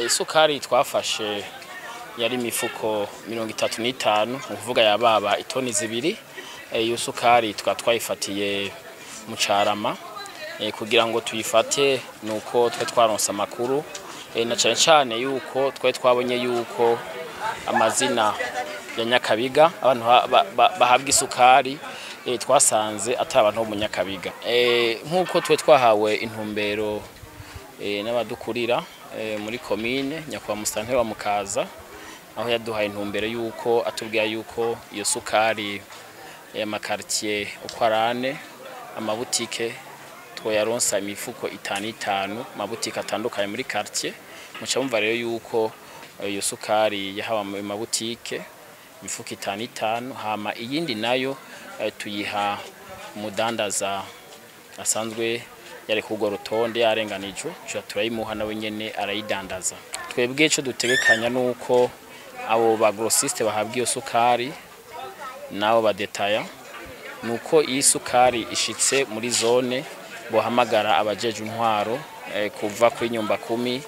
Isukari twafashe yari imifuko 35, ukuvuga yababa itoni zibiri. Iyo sukari twayifatiye mu Carama kugira ngo tuyifate nuko twaronse amakuru na cyane cyane yuko twabonye yuko amazina ya Nyakabiga abantu bahabwa isukari twasanze atari abantu bo mu Nyakabiga. Nkuko twahawe intumbero n'abadukurira muri commune Nyakwa Musanteri wa Mukaza, aho yaduhaye intumbero yuko atubwiye yuko iyo sukari ya makartier uko arane amabutike twoyaronsa imifuko 5 mabutike atandukanye muri quartier. Muca mumva rero yuko iyo sukari yahawe mu mabutike imifuko 5, hama iyindi nayo tuyiha umudandaza asanzwe yari kugo rutonde yarenganijwe, turayimuha nawe nyene arayidandaza. Twebwe ico dutegekanya nuko abo ba grossiste bahabwa iyo sukari nabo badetaya, nuko iyi sukari ishitse muri zone bohamagara abajeje intwaro kuva kuri nyumba 10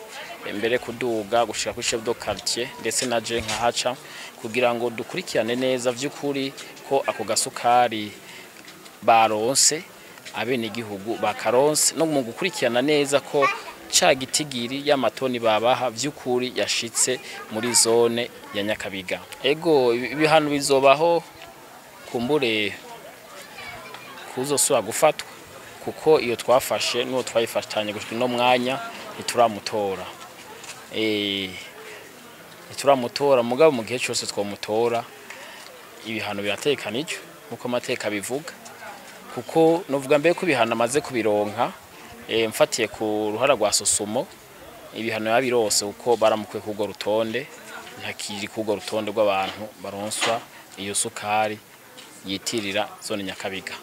mbere kuduga gushika kuri chef de quartier ndetse naje nkahaca kugira ngo dukurikirane neza vy'ukuri ko ako gasukari baronse abene gihugu bakaronse, no mu gukurikirana neza ko ca gitigiri y'amatoni babaha vy'ukuri yashitse muri zone ya Nyakabiga. Ego ibihano bizobaho kumbure kuzosubira gufatwa kuko iyo twafashe no twayifatanye gushika no mwanya ntituramutora. Ntituramutora mugabo mu gihe cyose twamutora ibihano biratekanijwe nkuko amateka bivuga, kuko novuga mbere ko ibihano amaze kubironka mfatiye ku ruhara rwa Sosumo ibihano yabirose uko baramukwe kugo rutonde ntakiri kugo rutonde rw'abantu baronswa iyo sukari yitirira zone Nyakabiga.